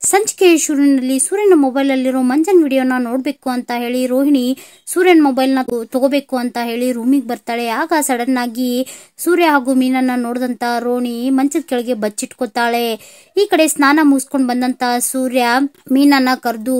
ಸಂಚಿಕೆಯ ಶುರುವಿನಲ್ಲಿ ಸೂರ್ಯನ ಮೊಬೈಲ್ ಅಲ್ಲಿರೋ ಮಂಜನ್ ವಿಡಿಯೋನ ನೋಡ್ಬೇಕು ಅಂತ ಹೇಳಿ ರೋಹಿಣಿ ಸೂರ್ಯನ ಮೊಬೈಲ್ ನ ತಗೋಬೇಕು ಅಂತ ಹೇಳಿ ರೂಮಿಗೆ ಬರ್ತಾಳೆ. ಆಗ ಸಡನ್ ಆಗಿ ಸೂರ್ಯ ಹಾಗೂ ಮೀನನ್ನ ನೋಡಿದಂತ ರೋಹಿಣಿ ಮಂಚದ ಕೆಳಗೆ ಬಚ್ಚಿಟ್ಕೋತಾಳೆ. ಈ ಕಡೆ ಸ್ನಾನ ಮುಗಿಸ್ಕೊಂಡ್ ಬಂದಂತ ಸೂರ್ಯ ಮೀನನ್ನ ಕರೆದು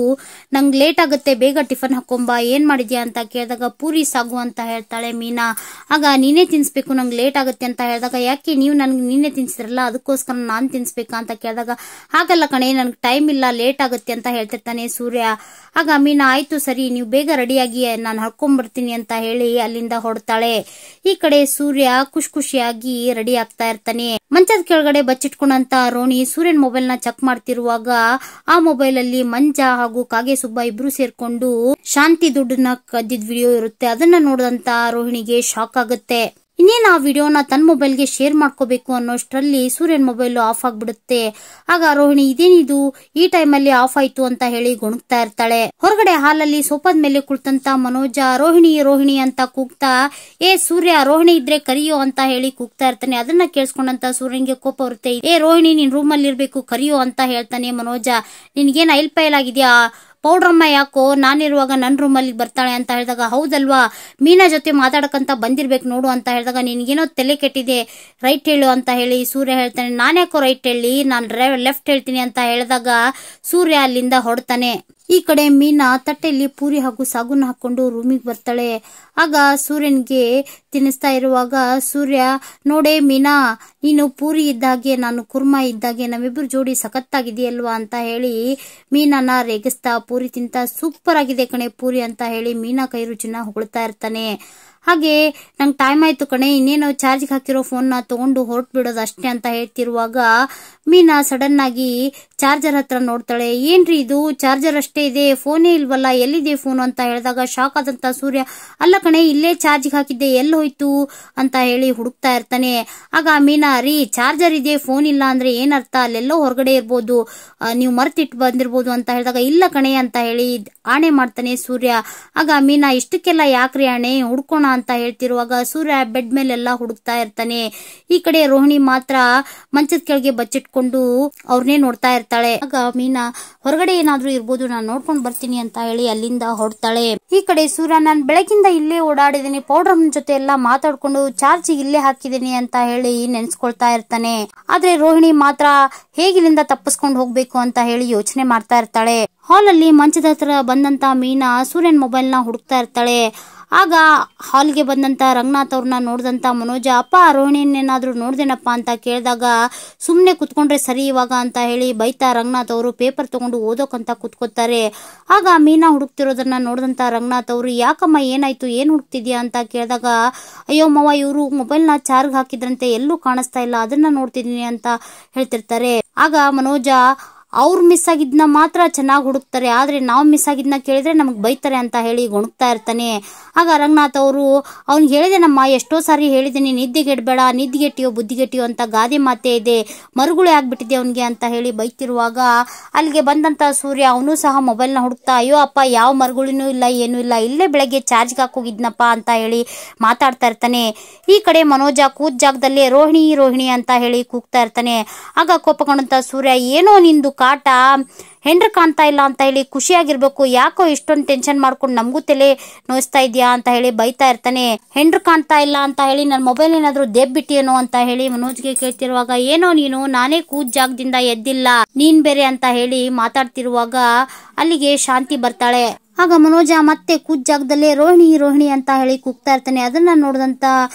ನಂಗೆ ಲೇಟ್ ಆಗುತ್ತೆ, ಬೇಗ ಟಿಫನ್ ಹಾಕೊಂಬ, ಏನ್ ಮಾಡಿದ್ಯಾ ಅಂತ ಕೇಳಿದಾಗ ಪೂರಿ ಸಾಗು ಅಂತ ಹೇಳ್ತಾಳೆ ಮೀನಾ. ಆಗ ನೀನೇ ತಿನ್ಸ್ಬೇಕು, ನಂಗೆ ಲೇಟ್ ಆಗುತ್ತೆ ಅಂತ ಹೇಳಿದಾಗ ಯಾಕೆ ನೀವು ನನ್ಗೆ ನೀನೇ ತಿನ್ಸಿದ್ರಲ್ಲ ಅದಕ್ಕೋಸ್ಕರ ನಾನ್ ತಿನ್ಸ್ಬೇಕಾ ಅಂತ ಕೇಳಿದಾಗ ಹಾಗಲ್ಲ ಕಣೆ, ನನ್ಗೆ ಟೈಮ್ ಇಲ್ಲ, ಲೇಟ್ ಆಗುತ್ತೆ ಅಂತ ಹೇಳ್ತಿರ್ತಾನೆ ಸೂರ್ಯ. ಆಗ ಮೀನಾ ಆಯ್ತು ಸರಿ, ನೀವು ಬೇಗ ರೆಡಿಯಾಗಿ ನಾನು ಹರ್ಕೊಂಡ್ಬರ್ತೀನಿ ಅಂತ ಹೇಳಿ ಅಲ್ಲಿಂದ ಹೊಡ್ತಾಳೆ. ಈ ಕಡೆ ಸೂರ್ಯ ಖುಷಿಯಾಗಿ ರೆಡಿ ಆಗ್ತಾ ಇರ್ತಾನೆ. ಮಂಚದ ಕೆಳಗಡೆ ಬಚ್ಚಿಟ್ಕೊಂಡಂತ ರೋಹಿಣಿ ಸೂರ್ಯನ್ ಮೊಬೈಲ್ ನ ಚೆಕ್ ಮಾಡ್ತಿರುವಾಗ ಆ ಮೊಬೈಲ್ ಅಲ್ಲಿ ಮಂಜ ಹಾಗೂ ಕಾಗೆ ಸುಬ್ಬ ಇಬ್ರು ಸೇರ್ಕೊಂಡು ಶಾಂತಿ ದುಡ್ಡನ್ನ ಕದ್ದಿದ್ ವಿಡಿಯೋ ಇರುತ್ತೆ. ಅದನ್ನ ನೋಡಿದಂತ ರೋಹಿಣಿಗೆ ಶಾಕ್ ಆಗುತ್ತೆ. ಇನ್ನೇನು ಆ ವಿಡಿಯೋನ ತನ್ನ ಮೊಬೈಲ್ಗೆ ಶೇರ್ ಮಾಡ್ಕೋಬೇಕು ಅನ್ನೋಷ್ಟರಲ್ಲಿ ಸೂರ್ಯನ್ ಮೊಬೈಲ್ ಆಫ್ ಆಗ್ಬಿಡುತ್ತೆ. ಆಗ ರೋಹಿಣಿ ಇದೇನಿದು ಈ ಟೈಮಲ್ಲಿ ಆಫ್ ಆಯ್ತು ಅಂತ ಹೇಳಿ ಗೊಣಗ್ತಾ ಇರ್ತಾಳೆ. ಹೊರಗಡೆ ಹಾಲಲ್ಲಿ ಸೋಫಾದ ಮೇಲೆ ಕುಳಿತಂತ ಮನೋಜ ರೋಹಿಣಿ ಅಂತ ಕೂಗ್ತಾ ಸೂರ್ಯ ರೋಹಿಣಿ ಇದ್ರೆ ಕರಿಯೋ ಅಂತ ಹೇಳಿ ಕೂಗ್ತಾ ಇರ್ತಾನೆ. ಅದನ್ನ ಕೇಳಿಸ್ಕೊಂಡಂತ ಸೂರ್ಯನ್ಗೆ ಕೋಪ ಬರುತ್ತೆ. ರೋಹಿಣಿ ನಿನ್ ರೂಮ್ ಅಲ್ಲಿ ಇರ್ಬೇಕು, ಕರಿಯೋ ಅಂತ ಹೇಳ್ತಾನೆ ಮನೋಜ. ನಿನ್ಗೇನ್ ಐಲ್ ಪೈಲ್ ಆಗಿದ್ಯಾ, ಪೌಡ್ರಮ್ಮ ಯಾಕೋ ನಾನಿರುವಾಗ ನನ್ನ ರೂಮಲ್ಲಿ ಬರ್ತಾಳೆ ಅಂತ ಹೇಳಿದಾಗ ಹೌದಲ್ವಾ, ಮೀನಾ ಜೊತೆ ಮಾತಾಡಕಂತ ಬಂದಿರ್ಬೇಕು ನೋಡು ಅಂತ ಹೇಳಿದಾಗ ನಿನ್ಗೇನೋ ತಲೆ ಕೆಟ್ಟಿದೆ, ರೈಟ್ ಹೇಳು ಅಂತ ಹೇಳಿ ಸೂರ್ಯ ಹೇಳ್ತಾನೆ. ನಾನ್ಯಾಕೋ ರೈಟ್ ಹೇಳಿ, ನಾನು ಲೆಫ್ಟ್ ಹೇಳ್ತೀನಿ ಅಂತ ಹೇಳಿದಾಗ ಸೂರ್ಯ ಅಲ್ಲಿಂದ ಹೊಡ್ತಾನೆ. ಈ ಕಡೆ ಮೀನಾ ತಟ್ಟೆಯಲ್ಲಿ ಪೂರಿ ಹಾಗೂ ಸಾಗುನ ಹಾಕೊಂಡು ರೂಮಿಗೆ ಬರ್ತಾಳೆ. ಆಗ ಸೂರ್ಯನ್ಗೆ ತಿನ್ನಿಸ್ತಾ ಇರುವಾಗ ಸೂರ್ಯ ನೋಡೇ ಮೀನಾ, ನೀನು ಪೂರಿ ಇದ್ದಾಗೆ ನಾನು ಕುರ್ಮಾ ಇದ್ದಾಗೆ ನಮ್ಮಿಬ್ರು ಜೋಡಿ ಸಖತ್ತಾಗಿದೆಯಲ್ವಾ ಅಂತ ಹೇಳಿ ಮೀನಾನ ರೇಗಿಸ್ತಾ ಪೂರಿ ತಿಂತ ಸೂಪರ್ ಆಗಿದೆ ಕಣೆ ಪೂರಿ ಅಂತ ಹೇಳಿ ಮೀನಾ ಕೈ ರುಚಿನ ಹೊಗಳ್ತಾ ಇರ್ತಾನೆ. ಹಾಗೆ ನಂಗೆ ಟೈಮ್ ಆಯ್ತು ಕಣೆ, ಇನ್ನೇನು ಚಾರ್ಜ್ಗೆ ಹಾಕಿರೋ ಫೋನ್ ನ ತಗೊಂಡು ಹೊರಟು ಬಿಡೋದು ಅಷ್ಟೇ ಅಂತ ಹೇಳ್ತಿರುವಾಗ ಮೀನಾ ಸಡನ್ ಆಗಿ ಚಾರ್ಜರ್ ಹತ್ರ ನೋಡ್ತಾಳೆ. ಏನ್ರಿ ಇದು ಚಾರ್ಜರ್ ಅಷ್ಟೇ ಇದೆ, ಫೋನೇ ಇಲ್ವಲ್ಲ, ಎಲ್ಲಿದೆ ಫೋನ್ ಅಂತ ಹೇಳಿದಾಗ ಶಾಕ್ ಆದಂತ ಸೂರ್ಯ ಅಲ್ಲ ಕಣೆ ಇಲ್ಲೇ ಚಾರ್ಜ್ಗೆ ಹಾಕಿದ್ದೆ, ಎಲ್ಲಿ ಹೋಯ್ತು ಅಂತ ಹೇಳಿ ಹುಡುಕ್ತಾ ಇರ್ತಾನೆ. ಆಗ ಮೀನಾ ರೀ ಚಾರ್ಜರ್ ಇದೆ ಫೋನ್ ಇಲ್ಲ ಅಂದ್ರೆ ಏನರ್ಥ, ಅಲ್ಲೆಲ್ಲೋ ಹೊರಗಡೆ ಇರ್ಬೋದು, ನೀವು ಮರ್ತಿಟ್ಟು ಬಂದಿರ್ಬೋದು ಅಂತ ಹೇಳಿದಾಗ ಇಲ್ಲ ಕಣೆ ಅಂತ ಹೇಳಿ ಆಣೆ ಮಾಡ್ತಾನೆ ಸೂರ್ಯ. ಆಗ ಮೀನಾ ಇಷ್ಟಕ್ಕೆಲ್ಲ ಯಾಕ್ರಿ ಆಣೆ, ಹುಡ್ಕೋಣ ಅಂತ ಹೇಳ್ತಿರುವಾಗ ಸೂರ್ಯ ಬೆಡ್ ಮೇಲೆಲ್ಲ ಹುಡುಕ್ತಾ ಇರ್ತಾನೆ. ಈ ಕಡೆ ರೋಹಿಣಿ ಮಾತ್ರ ಮಂಚದ ಕೆಳಗೆ ಬಚ್ಚಿಟ್ಕೊಂಡು ಅವ್ರನ್ನೇ ನೋಡ್ತಾ ಇರ್ತಾಳೆ. ಆಗ ಮೀನಾ ಹೊರಗಡೆ ಏನಾದ್ರೂ ಇರ್ಬೋದು, ನಾನು ನೋಡ್ಕೊಂಡ್ ಬರ್ತೀನಿ ಅಂತ ಹೇಳಿ ಅಲ್ಲಿಂದ ಹೊರಡ್ತಾಳೆ. ಈ ಕಡೆ ಸೂರ್ಯ ನಾನು ಬೆಳಗಿಂದ ಇಲ್ಲೇ ಓಡಾಡಿದೀನಿ, ಪೌಡರ್ ಜೊತೆ ಎಲ್ಲ ಮಾತಾಡ್ಕೊಂಡು ಚಾರ್ಜ್ ಇಲ್ಲೇ ಹಾಕಿದೀನಿ ಅಂತ ಹೇಳಿ ನೆನ್ಸ್ಕೊಳ್ತಾ ಇರ್ತಾನೆ. ಆದ್ರೆ ರೋಹಿಣಿ ಮಾತ್ರ ಹೇಗಿಲ್ಲಿಂದ ತಪ್ಪಿಸ್ಕೊಂಡು ಹೋಗ್ಬೇಕು ಅಂತ ಹೇಳಿ ಯೋಚನೆ ಮಾಡ್ತಾ ಇರ್ತಾಳೆ. ಹಾಲ್ ಅಲ್ಲಿ ಮಂಚದ ಹತ್ರ ಬಂದಂತ ಮೀನಾ ಸೂರ್ಯನ್ ಮೊಬೈಲ್ ನ ಹುಡುಕ್ತಾ ಇರ್ತಾಳೆ. ಆಗ ಹಾಲ್ಗೆ ಬಂದಂತ ರಂಗನಾಥ್ ಅವ್ರನ್ನ ನೋಡಿದಂತ ಮನೋಜ ಅಪ್ಪ ರೋಹಿಣಿಯನ್ನೇನಾದ್ರೂ ನೋಡ್ದೇನಪ್ಪ ಅಂತ ಕೇಳಿದಾಗ ಸುಮ್ನೆ ಕುತ್ಕೊಂಡ್ರೆ ಸರಿ ಇವಾಗ ಅಂತ ಹೇಳಿ ಬೈತಾ ರಂಗನಾಥ್ ಅವರು ಪೇಪರ್ ತಗೊಂಡು ಓದೋಕಂತ ಕುತ್ಕೋತಾರೆ. ಆಗ ಮೀನಾ ಹುಡುಕ್ತಿರೋದನ್ನ ನೋಡಿದಂತ ರಂಗನಾಥ್ ಅವರು ಯಾಕಮ್ಮ ಏನಾಯ್ತು, ಏನ್ ಹುಡುಕ್ತಿದ್ಯಾ ಅಂತ ಕೇಳಿದಾಗ ಅಯ್ಯೋ ಮವ ಇವರು ಮೊಬೈಲ್ ನ ಚಾರ್ಜ್ ಹಾಕಿದ್ರಂತೆ, ಎಲ್ಲೂ ಕಾಣಿಸ್ತಾ ಇಲ್ಲ, ಅದನ್ನ ನೋಡ್ತಿದೀನಿ ಅಂತ ಹೇಳ್ತಿರ್ತಾರೆ. ಆಗ ಮನೋಜ ಅವ್ರು ಮಿಸ್ ಆಗಿದ್ನ ಮಾತ್ರ ಚೆನ್ನಾಗಿ ಹುಡುಕ್ತಾರೆ, ಆದ್ರೆ ನಾವು ಮಿಸ್ ಆಗಿದ್ನ ಕೇಳಿದ್ರೆ ನಮಗ್ ಬೈತಾರೆ ಅಂತ ಹೇಳಿ ಗೊಣಗ್ತಾ ಇರ್ತಾನೆ. ಆಗ ರಂಗನಾಥ್ ಅವರು ಅವ್ನಿಗೆ ಹೇಳಿದೆನಮ್ಮ, ಎಷ್ಟೋ ಸಾರಿ ಹೇಳಿದ್ದೀನಿ ನಿದ್ದೆಗೆಡ್ಬೇಡ, ನಿದ್ದೆಗೆಟ್ಟಿಯೋ ಬುದ್ಧಿಗೆಟ್ಟಿಯೋ ಅಂತ ಗಾದೆ ಮಾತೇ ಇದೆ, ಮರುಗುಳೆ ಆಗ್ಬಿಟ್ಟಿದೆ ಅವನ್ಗೆ ಅಂತ ಹೇಳಿ ಬೈತಿರುವಾಗ ಅಲ್ಲಿಗೆ ಬಂದಂತ ಸೂರ್ಯ ಅವನು ಸಹ ಮೊಬೈಲ್ ನ ಹುಡುಕ್ತಾ ಅಯ್ಯೋ ಅಪ್ಪ ಯಾವ ಮರುಗುಳಿನೂ ಇಲ್ಲ ಏನೂ ಇಲ್ಲ, ಇಲ್ಲೇ ಬೆಳಗ್ಗೆ ಚಾರ್ಜ್ಗೆ ಹಾಕೋಗಿದ್ನಪ್ಪ ಅಂತ ಹೇಳಿ ಮಾತಾಡ್ತಾ ಇರ್ತಾನೆ. ಈ ಕಡೆ ಮನೋಜ ಕೂತ್ ಜಾಗದಲ್ಲೇ ರೋಹಿಣಿ ಅಂತ ಹೇಳಿ ಕೂಗ್ತಾ ಇರ್ತಾನೆ. ಆಗ ಕೋಪಗೊಂಡಂತ ಸೂರ್ಯ ಏನೋ ನಿಂದು ಕಾಟ, ಹೆಂಡ್ರ ಕಾಣ್ತಾ ಇಲ್ಲ ಅಂತ ಹೇಳಿ ಖುಷಿಯಾಗಿರ್ಬೇಕು, ಯಾಕೋ ಇಷ್ಟೊಂದು ಟೆನ್ಷನ್ ಮಾಡ್ಕೊಂಡು ನಮಗೂ ತಲೆ ನೋಯಿಸ್ತಾ ಇದ್ಯಾ ಅಂತ ಹೇಳಿ ಬೈತಾ ಇರ್ತಾನೆ. ಹೆಂಡ್ರ ಕಾಣ್ತಾ ಇಲ್ಲ ಅಂತ ಹೇಳಿ ನನ್ನ ಮೊಬೈಲ್ ಏನಾದ್ರು ದೇಬ್ಬಿಟ್ಟಿಯೇನೋ ಅಂತ ಹೇಳಿ ಮನೋಜ್ಗೆ ಕೇಳ್ತಿರುವಾಗ ಏನೋ ನೀನು, ನಾನೇ ಕೂತ್ ಜಾಗದಿಂದ ಎದ್ದಿಲ್ಲ, ನೀನ್ ಬೇರೆ ಅಂತ ಹೇಳಿ ಮಾತಾಡ್ತಿರುವಾಗ ಅಲ್ಲಿಗೆ ಶಾಂತಿ ಬರ್ತಾಳೆ. ಆಗ ಮನೋಜ ಮತ್ತೆ ಕೂತ್ ಜಾಗದಲ್ಲೇ ರೋಹಿಣಿ ಅಂತ ಹೇಳಿ ಕೂಗ್ತಾ ಇರ್ತಾನೆ. ಅದನ್ನ ನೋಡಿದಂತ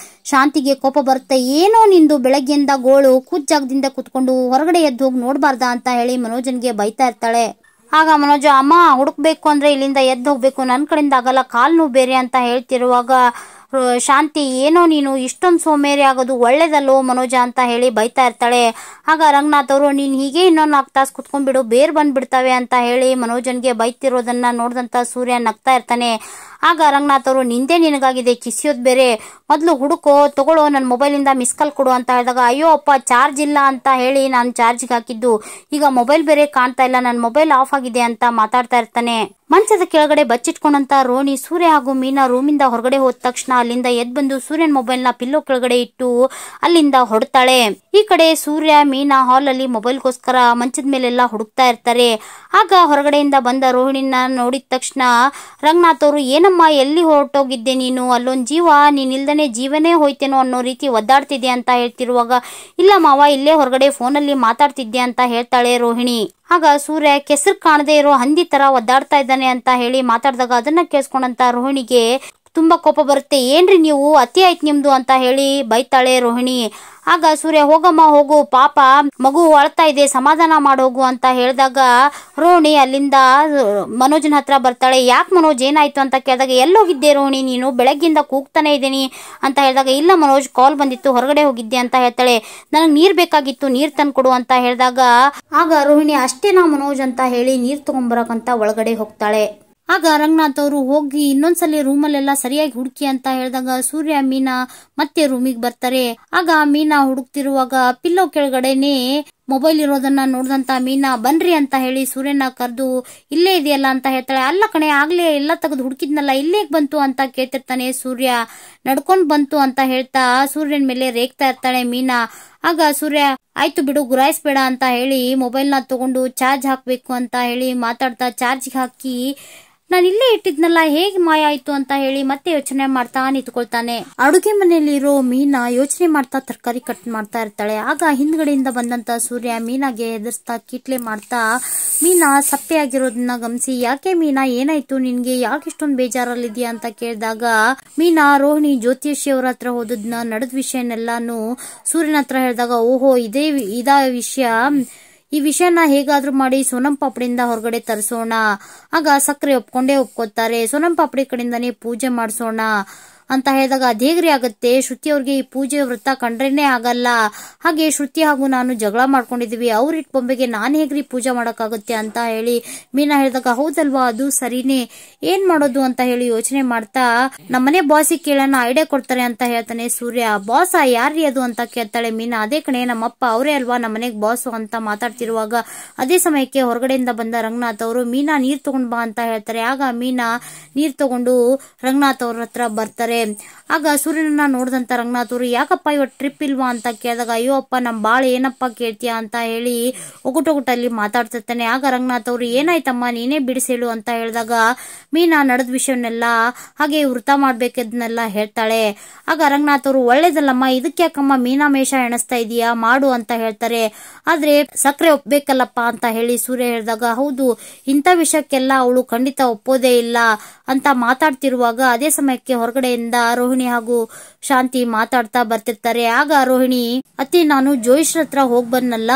ಶಾಂತಿಗೆ ಕೋಪ ಬರುತ್ತೆ. ಏನೋ ನಿಂದು ಬೆಳಗ್ಗೆಯಿಂದ ಗೋಳು, ಕೂತ್ ಜಾಗದಿಂದ ಕುತ್ಕೊಂಡು ಹೊರಗಡೆ ಎದ್ದು ಹೋಗಿ ನೋಡ್ಬಾರ್ದಾ ಅಂತ ಹೇಳಿ ಮನೋಜನ್ಗೆ ಬೈತಾ ಇರ್ತಾಳೆ. ಆಗ ಮನೋಜ ಅಮ್ಮ ಹುಡುಕ್ಬೇಕು ಅಂದ್ರೆ ಇಲ್ಲಿಂದ ಎದ್ದು ಹೋಗ್ಬೇಕು, ನನ್ ಕಡೆಯಿಂದ ಆಗಲ್ಲ, ಕಾಲ್ ನೋವು ಬೇರೆ ಅಂತ ಹೇಳ್ತಿರುವಾಗ ಶಾಂತಿ ಏನೋ ನೀನು ಇಷ್ಟೊಂದು ಸೋಮೇರಿ ಆಗೋದು ಒಳ್ಳೇದಲ್ಲೋ ಮನೋಜ ಅಂತ ಹೇಳಿ ಬೈತಾ ಇರ್ತಾಳೆ. ಆಗ ರಂಗನಾಥ್ ಅವರು ನೀನ್ ಹೀಗೆ ಇನ್ನೊಂದು 4 ತಾಸು ಕುತ್ಕೊಂಡ್ಬಿಡು, ಬೇರ್ ಬಂದ್ಬಿಡ್ತಾವೆ ಅಂತ ಹೇಳಿ ಮನೋಜನ್ಗೆ ಬೈತಿರೋದನ್ನ ನೋಡಿದಂತ ಸೂರ್ಯ ನಗ್ತಾ ಇರ್ತಾನೆ. ಆಗ ರಂಗನಾಥ್ ಅವರು ನಿಂದೆ ನಿನಗಾಗಿದೆ ಕಿಸಿಯೋದ್ ಬೇರೆ, ಮೊದ್ಲು ಹುಡುಕೋ ತಗೊಳ್ಳೋ, ನನ್ನ ಮೊಬೈಲಿಂದ ಮಿಸ್ ಕಾಲ್ ಕೊಡು ಅಂತ ಹೇಳಿದಾಗ ಅಯ್ಯೋ ಅಪ್ಪ ಚಾರ್ಜ್ ಇಲ್ಲ ಅಂತ ಹೇಳಿ ನಾನು ಚಾರ್ಜ್ಗೆ ಹಾಕಿದ್ದು, ಈಗ ಮೊಬೈಲ್ ಬೇರೆ ಕಾಣ್ತಾ ಇಲ್ಲ, ನನ್ನ ಮೊಬೈಲ್ ಆಫ್ ಆಗಿದೆ ಅಂತ ಮಾತಾಡ್ತಾ ಇರ್ತಾನೆ. ಮಂಚದ ಕೆಳಗಡೆ ಬಚ್ಚಿಟ್ಕೊಂಡಂತ ರೋಹಿಣಿ ಸೂರ್ಯ ಹಾಗೂ ಮೀನಾ ರೂಮಿಂದ ಹೊರಗಡೆ ಹೋದ ತಕ್ಷಣ ಅಲ್ಲಿಂದ ಎದ್ದು ಬಂದು ಸೂರ್ಯನ್ ಮೊಬೈಲ್ ನ ಪಿಲ್ಲೋ ಕೆಳಗಡೆ ಇಟ್ಟು ಅಲ್ಲಿಂದ ಹೊಡ್ತಾಳೆ. ಈ ಕಡೆ ಸೂರ್ಯ ಮೀನಾ ಹಾಲ್ ಅಲ್ಲಿ ಮೊಬೈಲ್ಗೋಸ್ಕರ ಮಂಚದ ಮೇಲೆಲ್ಲ ಹುಡುಕ್ತಾ ಇರ್ತಾರೆ. ಆಗ ಹೊರಗಡೆಯಿಂದ ಬಂದ ರೋಹಿಣಿನ ನೋಡಿದ ತಕ್ಷಣ ರಂಗನಾಥ್ ಅವರು, ಏನಮ್ಮ ಎಲ್ಲಿ ಹೊರಟೋಗಿದ್ದೆ ನೀನು, ಅಲ್ಲೊಂದ್ ಜೀವ, ನೀನ್ ಇಲ್ದನೆ ಜೀವನೇ ಹೋಯ್ತೇನೋ ಅನ್ನೋ ರೀತಿ ಒದ್ದಾಡ್ತಿದ್ದೆ ಅಂತ ಹೇಳ್ತಿರುವಾಗ, ಇಲ್ಲ ಮಾವ ಇಲ್ಲೇ ಹೊರಗಡೆ ಫೋನಲ್ಲಿ ಮಾತಾಡ್ತಿದ್ದೆ ಅಂತ ಹೇಳ್ತಾಳೆ ರೋಹಿಣಿ. ಆಗ ಸೂರ್ಯ ಕೆಸರು ಕಾಣದೇ ಇರೋ ಹಂದಿ ತರ ಒದ್ದಾಡ್ತಾ ಇದ್ದಾನೆ ಅಂತ ಹೇಳಿ ಮಾತಾಡಿದಾಗ ಅದನ್ನ ಕೇಳಿಸ್ಕೊಂಡಂತ ರೋಹಿಣಿಗೆ ತುಂಬಾ ಕೋಪ ಬರುತ್ತೆ. ಏನ್ರಿ ನೀವು, ಅತಿ ಆಯ್ತು ನಿಮ್ದು ಅಂತ ಹೇಳಿ ಬೈತಾಳೆ ರೋಹಿಣಿ. ಆಗ ಸೂರ್ಯ, ಹೋಗಮ್ಮ ಹೋಗು, ಪಾಪ ಮಗು ಅಳ್ತಾ ಇದೆ, ಸಮಾಧಾನ ಮಾಡೋಗು ಅಂತ ಹೇಳಿದಾಗ ರೋಹಿಣಿ ಅಲ್ಲಿಂದ ಮನೋಜನ ಹತ್ರ ಬರ್ತಾಳೆ. ಯಾಕೆ ಮನೋಜ್ ಏನಾಯ್ತು ಅಂತ ಕೇಳಿದಾಗ, ಎಲ್ಲೋಗಿದ್ದೆ ರೋಹಿಣಿ ನೀನು, ಬೆಳಗ್ಗಿಂದ ಕೂಗ್ತಾನೆ ಇದ್ದೀನಿ ಅಂತ ಹೇಳಿದಾಗ, ಇಲ್ಲ ಮನೋಜ್ ಕಾಲ್ ಬಂದಿತ್ತು ಹೊರಗಡೆ ಹೋಗಿದ್ದೆ ಅಂತ ಹೇಳ್ತಾಳೆ. ನನಗೆ ನೀರ್ ಬೇಕಾಗಿತ್ತು, ನೀರ್ ತಂದ್ಕೊಡು ಅಂತ ಹೇಳಿದಾಗ ಆಗ ರೋಹಿಣಿ, ಅಷ್ಟೇನಾ ಮನೋಜ್ ಅಂತ ಹೇಳಿ ನೀರ್ ತಗೊಂಡ್ಬರಕಂತ ಒಳಗಡೆ ಹೋಗ್ತಾಳೆ. ಆಗ ರಂಗನಾಥ್ ಅವರು ಹೋಗಿ ಇನ್ನೊಂದ್ಸಲಿ ರೂಮಲ್ಲೆಲ್ಲ ಸರಿಯಾಗಿ ಹುಡುಕಿ ಅಂತ ಹೇಳಿದಾಗ ಸೂರ್ಯ ಮೀನಾ ಮತ್ತೆ ರೂಮಿಗೆ ಬರ್ತಾರೆ. ಆಗ ಮೀನಾ ಹುಡುಕ್ತಿರುವಾಗ ಪಿಲ್ಲೋ ಕೆಳಗಡೆನೆ ಮೊಬೈಲ್ ಇರೋದನ್ನ ನೋಡಿದಂತ ಮೀನಾ, ಬನ್ರಿ ಅಂತ ಹೇಳಿ ಸೂರ್ಯನ ಕರೆದು, ಇಲ್ಲೇ ಇದೆಯಲ್ಲ ಅಂತ ಹೇಳ್ತಾಳೆ. ಅಲ್ಲ ಕಣೆ, ಆಗ್ಲೇ ಎಲ್ಲ ತೆಗೆದು ಹುಡುಕಿದ್ನಲ್ಲ, ಇಲ್ಲೇಗ್ ಬಂತು ಅಂತ ಕೇಳ್ತಿರ್ತಾನೆ ಸೂರ್ಯ. ನಡ್ಕೊಂಡ್ ಬಂತು ಅಂತ ಹೇಳ್ತಾ ಸೂರ್ಯನ ಮೇಲೆ ರೇಗ್ತಾ ಇರ್ತಾಳೆ ಮೀನಾ. ಆಗ ಸೂರ್ಯ, ಆಯ್ತು ಬಿಡು, ಗುರಾಯಿಸ್ಬೇಡ ಅಂತ ಹೇಳಿ ಮೊಬೈಲ್ ನ ತಗೊಂಡು ಚಾರ್ಜ್ ಹಾಕ್ಬೇಕು ಅಂತ ಹೇಳಿ ಮಾತಾಡ್ತಾ ಚಾರ್ಜ್ ಹಾಕಿ, ನಾನು ಇಲ್ಲೇ ಇಟ್ಟಿದ್ನಲ್ಲ, ಹೇಗ್ ಮಾಯ ಆಯ್ತು ಅಂತ ಹೇಳಿ ಮತ್ತೆ ಯೋಚನೆ ಮಾಡ್ತಾ ನಿಂತ್ಕೊಳ್ತಾನೆ. ಅಡುಗೆ ಮನೆಯಲ್ಲಿರೋ ಮೀನಾ ಯೋಚನೆ ಮಾಡ್ತಾ ತರಕಾರಿ ಕಟ್ ಮಾಡ್ತಾ ಇರ್ತಾಳೆ. ಆಗ ಹಿಂದ್ಗಡೆಯಿಂದ ಬಂದಂತ ಸೂರ್ಯ ಮೀನಾಗೆ ಹೆದರ್ಸ್ತಾ ಕಿಟ್ಲೆ ಮಾಡ್ತಾ, ಮೀನಾ ಸಪ್ಪೆ ಆಗಿರೋದನ್ನ ಗಮನಿಸಿ, ಯಾಕೆ ಮೀನಾ ಏನಾಯ್ತು ನಿನ್ಗೆ, ಯಾಕೆ ಇಷ್ಟೊಂದು ಬೇಜಾರಲ್ಲಿದ್ಯಾ ಅಂತ ಕೇಳಿದಾಗ ಮೀನಾ ರೋಹಿಣಿ ಜ್ಯೋತಿಷಿ ಅವ್ರ ಹತ್ರ ಹೋದದ್ನ ನಡೆದ ವಿಷಯನೆಲ್ಲಾನು ಸೂರ್ಯನ ಹತ್ರ ಹೇಳಿದಾಗ, ಓಹೋ ಇದಾ ವಿಷಯ, ಈ ವಿಷಯನ ಹೇಗಾದ್ರೂ ಮಾಡಿ ಸೋನಂ ಪಾಪಡಿಯಿಂದ ಹೊರಗಡೆ ತರಿಸೋಣ. ಆಗ ಸಕ್ಕರೆ ಒಪ್ಕೋತಾರೆ. ಸೋನಂ ಪಾಪಡಿ ಕಡೆಯಿಂದಾನೇ ಪೂಜೆ ಮಾಡಿಸೋಣ ಅಂತ ಹೇಳಿದಾಗ, ಅದೇಗ್ರಿ ಆಗತ್ತೆ, ಶ್ರುತಿ ಅವ್ರಿಗೆ ಈ ಪೂಜೆ ವ್ರತ ಕಂಡ್ರೇನೆ ಆಗಲ್ಲ, ಹಾಗೆ ಶ್ರುತಿ ಹಾಗೂ ನಾನು ಜಗಳ ಮಾಡ್ಕೊಂಡಿದೀವಿ, ಅವ್ರಿಟ್ ಬೊಂಬೆಗೆ ನಾನ್ ಹೇಗ್ರಿ ಪೂಜೆ ಮಾಡಕ್ಕಾಗುತ್ತೆ ಅಂತ ಹೇಳಿ ಮೀನಾ ಹೇಳಿದಾಗ, ಹೌದಲ್ವಾ ಅದು ಸರಿನೇ, ಏನ್ ಮಾಡೋದು ಅಂತ ಹೇಳಿ ಯೋಚನೆ ಮಾಡ್ತಾ ನಮ್ಮನೆ ಬಾಸಿಗೆ ಕೇಳೋಣ, ಐಡಿಯಾ ಕೊಡ್ತಾರೆ ಅಂತ ಹೇಳ್ತಾನೆ ಸೂರ್ಯ. ಬಾಸ ಯಾರ್ರಿ ಅದು ಅಂತ ಕೇಳ್ತಾಳೆ ಮೀನಾ. ಅದೇ ಕಣೆ ನಮ್ಮಪ್ಪ, ಅವರೇ ಅಲ್ವಾ ನಮ್ಮನೆಗ್ ಬಾಸು ಅಂತ ಮಾತಾಡ್ತಿರುವಾಗ ಅದೇ ಸಮಯಕ್ಕೆ ಹೊರಗಡೆಯಿಂದ ಬಂದ ರಂಗನಾಥ್ ಅವರು, ಮೀನಾ ನೀರ್ ತಗೊಂಡ್ ಬಾ ಅಂತ ಹೇಳ್ತಾರೆ. ಆಗ ಮೀನಾ ನೀರ್ ತಗೊಂಡು ರಂಗನಾಥ್ ಅವ್ರ ಹತ್ರ ಬರ್ತಾರೆ. ಆಗ ಸೂರ್ಯನನ್ನ ನೋಡಿದಂತ ರಂಗನಾಥ್ ಅವರು, ಯಾಕಪ್ಪ ಇವತ್ತು ಟ್ರಿಪ್ ಇಲ್ವಾ ಅಂತ ಕೇಳಿದಾಗ, ಅಯ್ಯೋ ಅಪ್ಪ ನಮ್ ಬಾಳ್ ಏನಪ್ಪ ಕೇಳ್ತೀಯ ಅಂತ ಹೇಳಿ ಒಗುಟೊಗುಟಲ್ಲಿ ಮಾತಾಡ್ತಿರ್ತಾನೆ. ಆಗ ರಂಗನಾಥ್ ಅವರು, ಏನಾಯ್ತಮ್ಮ ನೀನೇ ಬಿಡಿಸೇಳು ಅಂತ ಹೇಳಿದಾಗ ಮೀನಾ ನಡೆದ ವಿಷಯವನ್ನೆಲ್ಲ ಹಾಗೆ ವೃತ ಮಾಡ್ಬೇಕದನ್ನೆಲ್ಲ ಹೇಳ್ತಾಳೆ. ಆಗ ರಂಗನಾಥ್ ಅವರು, ಒಳ್ಳೇದಲ್ಲಮ್ಮ, ಇದಕ್ಕೆ ಯಾಕಮ್ಮ ಮೀನಾ ಮೇಷ ಎಣಿಸ್ತಾ ಇದೀಯಾ, ಮಾಡು ಅಂತ ಹೇಳ್ತಾರೆ. ಆದ್ರೆ ಸಕ್ಕರೆ ಒಪ್ಬೇಕಲ್ಲಪ್ಪ ಅಂತ ಹೇಳಿ ಸೂರ್ಯ ಹೇಳಿದಾಗ, ಹೌದು ಇಂಥ ವಿಷಯಕ್ಕೆಲ್ಲ ಅವಳು ಖಂಡಿತ ಒಪ್ಪೋದೇ ಇಲ್ಲ ಅಂತ ಮಾತಾಡ್ತಿರುವಾಗ ಅದೇ ಸಮಯಕ್ಕೆ ಹೊರಗಡೆಯಿಂದ ರೋಹಿಣಿ ಹಾಗೂ ಶಾಂತಿ ಮಾತಾಡ್ತಾ ಬರ್ತಿರ್ತಾರೆ. ಆಗ ರೋಹಿಣಿ, ಅತ್ತೆ ನಾನು ಜೋಯಿಶ್ರ ಹತ್ರ ಹೋಗ್ ಬಂದಲ್ಲ,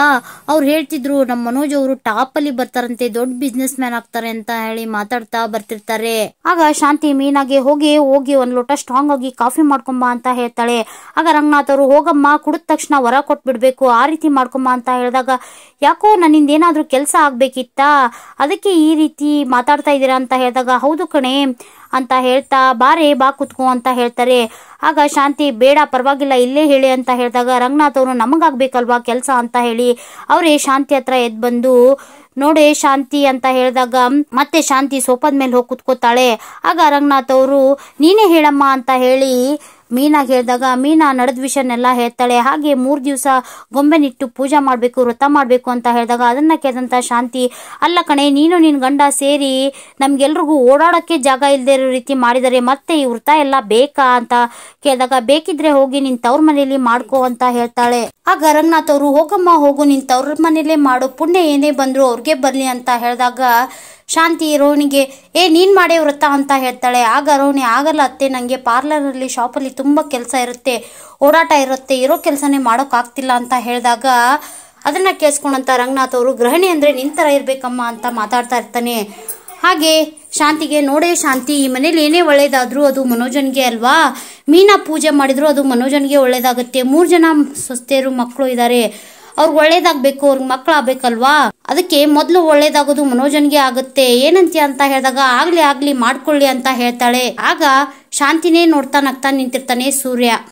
ಅವ್ರು ಹೇಳ್ತಿದ್ರು ನಮ್ ಮನೋಜ್ ಅವರು ಟಾಪ್ ಅಲ್ಲಿ ಬರ್ತಾರಂತೆ, ದೊಡ್ಡ ಬಿಸ್ನೆಸ್ ಮ್ಯಾನ್ ಆಗ್ತಾರೆ ಅಂತ ಹೇಳಿ ಮಾತಾಡ್ತಾ ಬರ್ತಿರ್ತಾರೆ. ಆಗ ಶಾಂತಿ ಮೀನಾಗೆ, ಹೋಗಿ ಒಂದ್ ಲೋಟ ಸ್ಟ್ರಾಂಗ್ ಆಗಿ ಕಾಫಿ ಮಾಡ್ಕೊಂಬ ಅಂತ ಹೇಳ್ತಾಳೆ. ಆಗ ರಂಗನಾಥ್ ಅವರು, ಹೋಗಮ್ಮ ಕುಡಿದ ತಕ್ಷಣ ವರ ಕೊಟ್ಬಿಡ್ಬೇಕು, ಆ ರೀತಿ ಮಾಡ್ಕೊಂಬ ಅಂತ ಹೇಳಿದಾಗ, ಯಾಕೋ ನನ್ನಿಂದ ಏನಾದ್ರೂ ಕೆಲಸ ಆಗ್ಬೇಕಿತ್ತಾ, ಅದಕ್ಕೆ ಈ ರೀತಿ ಮಾತಾಡ್ತಾ ಇದ್ದೀರಾ ಅಂತ ಹೇಳಿದಾಗ, ಹೌದು ಕಣೆ ಅಂತ ಹೇಳ್ತಾ, ಬಾ ಕುತ್ಕೋ ಅಂತ ಹೇಳ್ತಾರೆ. ಆಗ ಶಾಂತಿ, ಬೇಡ ಪರವಾಗಿಲ್ಲ ಇಲ್ಲೇ ಹೇಳಿ ಅಂತ ಹೇಳಿದಾಗ ರಂಗನಾಥ್ ಅವರು, ನಮಗಾಗ್ಬೇಕಲ್ವಾ ಕೆಲಸ ಅಂತ ಹೇಳಿ ಅವರೇ ಶಾಂತಿ ಹತ್ರ ಎದ್ ಬಂದು, ನೋಡೆ ಶಾಂತಿ ಅಂತ ಹೇಳಿದಾಗ ಮತ್ತೆ ಶಾಂತಿ ಸೋಫಾದ ಮೇಲೆ ಹೋಗಿ ಕುತ್ಕೋತಾಳೆ. ಆಗ ರಂಗನಾಥ್ ಅವರು, ನೀನೇ ಹೇಳಮ್ಮ ಅಂತ ಹೇಳಿ ಮೀನಾಗೆ ಹೇಳಿದಾಗ ಮೀನಾ ನಡೆದ ವಿಷಯನೆಲ್ಲ ಹೇಳ್ತಾಳೆ. ಹಾಗೆ 3 ದಿವಸ ಗೊಂಬೆನಿಟ್ಟು ಪೂಜೆ ಮಾಡ್ಬೇಕು, ವ್ರತ ಮಾಡ್ಬೇಕು ಅಂತ ಹೇಳಿದಾಗ ಅದನ್ನ ಕೇಳಿದಂತ ಶಾಂತಿ, ಅಲ್ಲ ಕಣೆ ನೀನು ನಿನ್ ಗಂಡ ಸೇರಿ ನಮ್ಗೆಲ್ರಿಗೂ ಓಡಾಡಕ್ಕೆ ಜಾಗ ಇಲ್ದೇ ಇರೋ ರೀತಿ ಮಾಡಿದರೆ, ಮತ್ತೆ ಈ ವ್ರತ ಎಲ್ಲ ಬೇಕಾ ಅಂತ ಕೇಳಿದಾಗ, ಬೇಕಿದ್ರೆ ಹೋಗಿ ನಿನ್ ತವ್ರ ಮನೇಲಿ ಮಾಡ್ಕೋ ಅಂತ ಹೇಳ್ತಾಳೆ. ಆಗ ರಂಗನಾಥ್ ಅವರು, ಹೋಗಮ್ಮ ಹೋಗು, ನಿನ್ ತವ್ರ ಮನೇಲೆ ಮಾಡು, ಪುಣ್ಯ ಏನೇ ಬಂದ್ರು ಅವ್ರಿಗೆ ಬರ್ಲಿ ಅಂತ ಹೇಳಿದಾಗ ಶಾಂತಿ ರೋಹಿಣಿಗೆ, ನೀನ್ ಮಾಡೇ ವ್ರತ ಅಂತ ಹೇಳ್ತಾಳೆ. ಆಗ ರೋಹಿಣಿ, ಆಗಲ್ಲ ಅತ್ತೆ, ನಂಗೆ ಪಾರ್ಲರ್ ಅಲ್ಲಿ ಶಾಪಲ್ಲಿ ತುಂಬಾ ಕೆಲಸ ಇರುತ್ತೆ, ಓಡಾಟ ಇರುತ್ತೆ, ಇರೋ ಕೆಲಸನೇ ಮಾಡೋಕ್ ಆಗ್ತಿಲ್ಲ ಅಂತ ಹೇಳಿದಾಗ ಅದನ್ನ ಕೇಳಿಸ್ಕೊಂಡಂತ ರಂಗನಾಥ್ ಅವರು, ಗೃಹಿಣಿ ಅಂದ್ರೆ ನಿಂತರ ಇರ್ಬೇಕಮ್ಮ ಅಂತ ಮಾತಾಡ್ತಾ ಇರ್ತಾನೆ. ಹಾಗೆ ಶಾಂತಿಗೆ, ನೋಡೇ ಶಾಂತಿ, ಈ ಮನೇಲಿ ಏನೇ ಒಳ್ಳೇದಾದ್ರೂ ಅದು ಮನೋಜನ್ಗೆ ಅಲ್ವಾ, ಮೀನಾ ಪೂಜೆ ಮಾಡಿದ್ರು ಅದು ಮನೋಜನ್ಗೆ ಒಳ್ಳೇದಾಗುತ್ತೆ, 3 ಜನ ಸೊಸೆಯರು ಮಕ್ಕಳು ಇದ್ದಾರೆ, ಅವ್ರಿಗೆ ಒಳ್ಳೇದಾಗ್ಬೇಕು, ಅವ್ರಿಗೆ ಮಕ್ಕಳಾಗ್ಬೇಕಲ್ವಾ, ಅದಕ್ಕೆ ಮೊದಲು ಒಳ್ಳೇದಾಗೋದು ಮನೋಜನ್ಗೆ ಆಗುತ್ತೆ, ಏನಂತೀಯ ಅಂತ ಹೇಳಿದಾಗ, ಆಗ್ಲಿ ಮಾಡ್ಕೊಳ್ಳಿ ಅಂತ ಹೇಳ್ತಾಳೆ. ಆಗ ಶಾಂತಿನೇ ನೋಡ್ತಾ ನಗ್ತಾ ನಿಂತಿರ್ತಾನೆ ಸೂರ್ಯ.